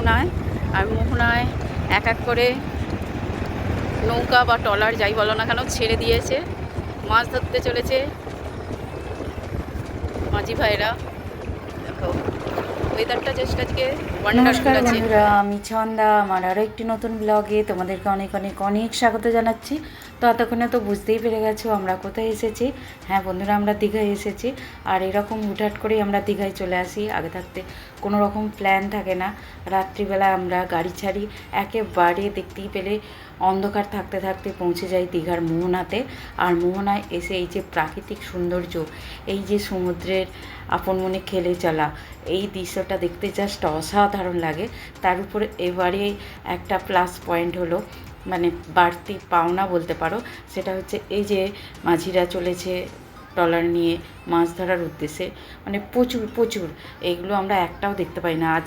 মোহনায়। আর মোহনায় এক এক করে নৌকা বা ট্রলার যাই বলো না কেন ছেড়ে দিয়েছে, মাছ ধরতে চলেছে মাঝি ভাইরা। দেখো ওয়েদারটা জাস্ট আজকে ওয়ান্ডারফুল নমস্কার আছে। বন্ধুরা, আমি ছন্দা। আমার আরও একটি নতুন ব্লগে তোমাদেরকে অনেক অনেক অনেক স্বাগত জানাচ্ছি। তো এতক্ষণে তো বুঝতেই পেরে গেছো আমরা কোথায় এসেছি। হ্যাঁ বন্ধুরা, আমরা দীঘায় এসেছি। আর এরকম হুটহাট করেই আমরা দীঘায় চলে আসি, আগে থাকতে কোনো রকম প্ল্যান থাকে না। রাত্রিবেলা আমরা গাড়ি ছাড়ি, একেবারে দেখতেই পেলে অন্ধকার থাকতে থাকতে পৌঁছে যাই দীঘার মোহনাতে। আর মোহনায় এসে এই যে প্রাকৃতিক সৌন্দর্য, এই যে সমুদ্রের আপন মনে খেলে চলা, এই দৃশ্যটা দেখতে জাস্ট অসাধারণ লাগে। তার উপরে এবারে একটা প্লাস পয়েন্ট হলো, মানে বাড়তি পাওনা বলতে পারো, সেটা হচ্ছে এই যে মাঝিরা চলেছে ট্রলার নিয়ে মাছ ধরার উদ্দেশ্যে, মানে প্রচুর প্রচুর। এইগুলো আমরা একটাও দেখতে পাই না আজ।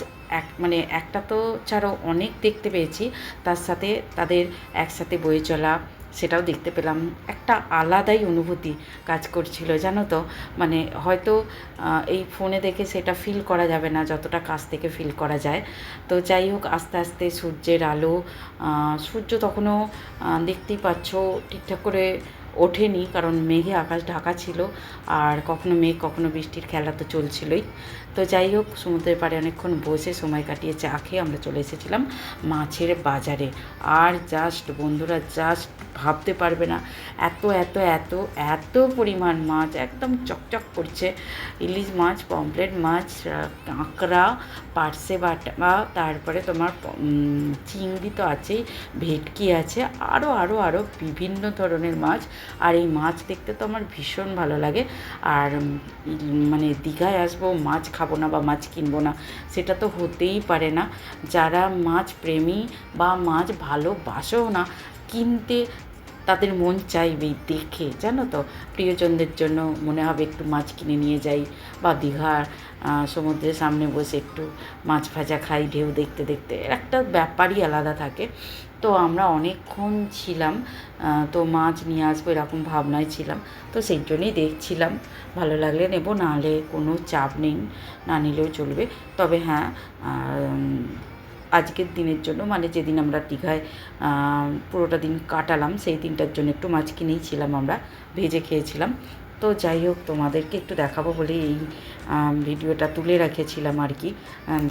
মানে একটা তো ছাড়াও অনেক দেখতে পেয়েছি, তার সাথে তাদের একসাথে বয়ে চলা সেটাও দেখতে পেলাম। একটা আলাদাই অনুভূতি কাজ করছিল জানো তো। মানে হয়তো এই ফোনে দেখে সেটা ফিল করা যাবে না যতটা কাছ থেকে ফিল করা যায়। তো যাই হোক, আস্তে আস্তে সূর্যের আলো, সূর্য তখনও দেখতেই পাচ্ছ ঠিকঠাক করে ওঠেনি, কারণ মেঘে আকাশ ঢাকা ছিল। আর কখনো মেঘ কখনো বৃষ্টির খেলা তো চলছিলই। তো যাই হোক, সমুদ্রের পাড়ে অনেকক্ষণ বসে সময় কাটিয়ে চা খেয়ে আমরা চলে এসেছিলাম মাছের বাজারে। আর জাস্ট বন্ধুরা, জাস্ট ভাবতে পারবে না, এত এত এত এত পরিমাণ মাছ, একদম চকচক করছে। ইলিশ মাছ, পমফ্রেট মাছ, কাঁকড়া, পার্সে বাটা, তারপরে তোমার চিংড়ি তো আছেই, ভেটকি আছে, আরও আরও আরও বিভিন্ন ধরনের মাছ। আর এই মাছ দেখতে তো আমার ভীষণ ভালো লাগে। আর মানে দীঘায় আসবো মাছ খাবো না বা মাছ কিনবো না, সেটা তো হতেই পারে না। যারা মাছ প্রেমী বা মাছ ভালোবাসেও না, কিনতে তাদের মন চাইবেই দেখে, জানো তো। প্রিয়জনদের জন্য মনে হবে একটু মাছ কিনে নিয়ে যাই, বা দীঘার সমুদ্রের সামনে বসে একটু মাছ ভাজা খাই ঢেউ দেখতে দেখতে, একটা ব্যাপারই আলাদা থাকে। তো আমরা অনেকক্ষণ ছিলাম, তো মাছ নিয়ে আসবো এরকম ভাবনায় ছিলাম। তো সেই জন্যই দেখছিলাম, ভালো লাগলে নেব, নাহলে কোনো চাপ নেই, না নিলেও চলবে। তবে হ্যাঁ, আজকের দিনের জন্য, মানে যেদিন আমরা দীঘায় পুরোটা দিন কাটালাম, সেই দিনটার জন্য একটু মাছ কিনেইছিলাম, আমরা ভেজে খেয়েছিলাম। তো যাই হোক, তোমাদেরকে একটু দেখাবো বলে এই ভিডিওটা তুলে রেখেছিলাম আর কি।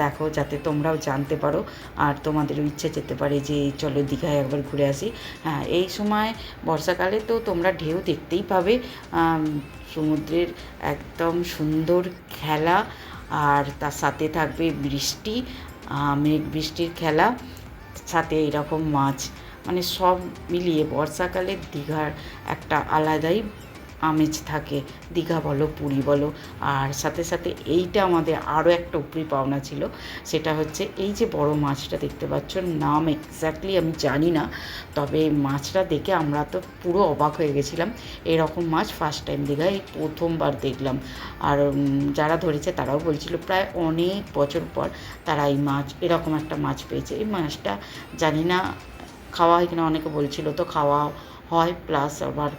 দেখো, যাতে তোমরাও জানতে পারো আর তোমাদেরও ইচ্ছে যেতে পারে যে চলো দীঘায় একবার ঘুরে আসি। হ্যাঁ, এই সময় বর্ষাকালে তো তোমরা ঢেউ দেখতেই পাবে, সমুদ্রের একদম সুন্দর খেলা, আর তার সাথে থাকবে বৃষ্টি, মেঘ বৃষ্টির খেলা, সাথে এরকম মাছ, মানে সব মিলিয়ে বর্ষাকালে দীঘার একটা আলাদাই আমেজ থাকে। দীঘা বলো, পুরী বলো। আর সাথে সাথে এইটা আমাদের আরও একটা উপরি পাওনা ছিল, সেটা হচ্ছে এই যে বড় মাছটা দেখতে পাচ্ছ, নাম এক্স্যাক্টলি আমি জানি না, তবে মাছটা দেখে আমরা তো পুরো অবাক হয়ে গেছিলাম। এরকম মাছ ফার্স্ট টাইম দীঘায় এই প্রথমবার দেখলাম। আর যারা ধরেছে তারাও বলছিল প্রায় অনেক বছর পর তারা এই মাছ, এরকম একটা মাছ পেয়েছে। এই মাছটা জানি না খাওয়া হয় কিনা, অনেকে বলছিল তো খাওয়া হয়, প্লাস আবার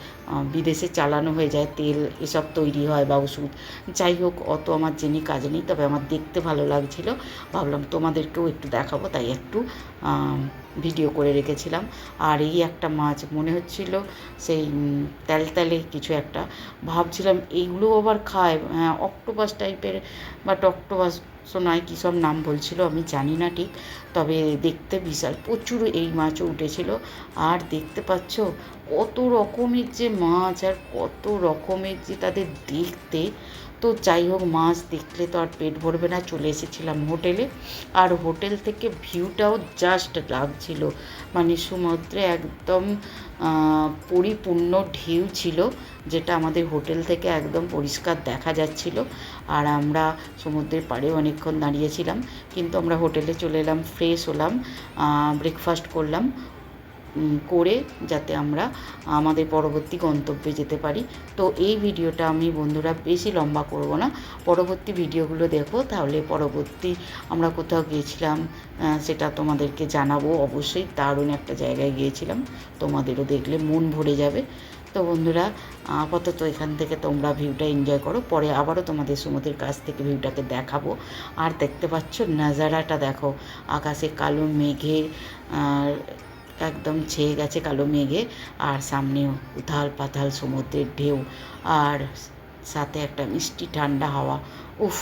বিদেশে চালানো হয়ে যায়, তেল এসব তৈরি হয় বা ওষুধ। যাই হোক, অত আমার জেনে কাজ নেই, তবে আমার দেখতে ভালো লাগছিল, ভাবলাম তোমাদেরকেও একটু দেখাবো, তাই একটু ভিডিও করে রেখেছিলাম। আর এই একটা মাছ মনে হচ্ছিল সেই তেলতেলে কিছু একটা, ভাবছিলাম এইগুলো আবার খায়, হ্যাঁ অক্টোপাস টাইপের, বাট অক্টোপাস নয়, কী সব নাম বলছিল আমি জানি না ঠিক, তবে দেখতে বিশাল, প্রচুর এই মাছও উঠেছিল। আর দেখতে পাচ্ছ কত রকমের যে মাছ, আর কত রকমের যে তাদের দেখতে। তো যাই হোক, মাছ দেখলে তো আর পেট ভরবে না, চলে এসেছিলাম হোটেলে। আর হোটেল থেকে ভিউটাও জাস্ট লাগছিল, মানে সমুদ্রে একদম পরিপূর্ণ ঢেউ ছিল, যেটা আমাদের হোটেল থেকে একদম পরিষ্কার দেখা যাচ্ছিল। আর আমরা সমুদ্রের পাড়ে অনেকক্ষণ দাঁড়িয়েছিলাম, কিন্তু আমরা হোটেলে চলে এলাম, ফ্রেশ হলাম, ব্রেকফাস্ট করলাম, করে যাতে আমরা আমাদের পরবর্তী গন্তব্যে যেতে পারি। তো এই ভিডিওটা আমি বন্ধুরা বেশি লম্বা করব না, পরবর্তী ভিডিওগুলো দেখো, তাহলে পরবর্তী আমরা কোথাও গিয়েছিলাম সেটা তোমাদেরকে জানাবো। অবশ্যই দারুণ একটা জায়গায় গিয়েছিলাম, তোমাদেরও দেখলে মন ভরে যাবে। তো বন্ধুরা, আপাতত এখান থেকে তোমরা ভিউটা এনজয় করো, পরে আবারও তোমাদের সমুদ্রের কাছ থেকে ভিউটাকে দেখাবো। আর দেখতে পাচ্ছ নাজারাটা দেখো, আকাশে কালো মেঘে একদম ছেয়ে গেছে কালো মেঘে, আর সামনে উথাল পাথাল সমুদ্রের ঢেউ, আর সাথে একটা মিষ্টি ঠান্ডা হাওয়া। উফ,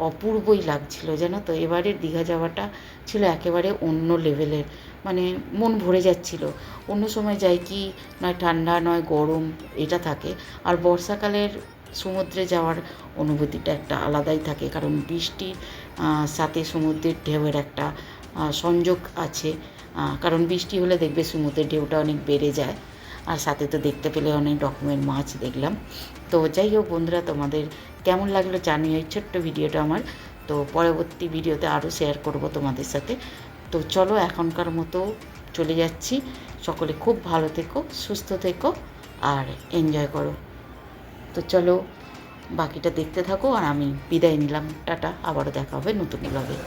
অপূর্বই লাগছিল জানো তো। এবারের দীঘা যাওয়াটা ছিল একেবারে অন্য লেভেলের, মানে মন ভরে যাচ্ছিল। অন্য সময় যাই কি নয় ঠান্ডা নয় গরম এটা থাকে, আর বর্ষাকালের সমুদ্রে যাওয়ার অনুভূতিটা একটা আলাদাই থাকে, কারণ বৃষ্টির সাথে সমুদ্রের ঢেউয়ের একটা সংযোগ আছে। কারণ বৃষ্টি হলে দেখবে সমুদ্রের ঢেউটা অনেক বেড়ে যায়, আর সাথে তো দেখতে পেলে অনেক রকমের মাছ দেখলাম। তো যাই হোক বন্ধুরা, তোমাদের কেমন লাগলো জানিও এই ছোট্ট ভিডিওটা আমার। তো পরবর্তী ভিডিওতে আরও শেয়ার করব তোমাদের সাথে। তো চলো এখনকার মতো চলে যাচ্ছি। সকলে খুব ভালো থেকো, সুস্থ থেকো, আর এনজয় করো। তো চলো বাকিটা দেখতে থাকো, আর আমি বিদায় নিলাম। টাটা, আবারও দেখা হবে নতুন ব্লগে।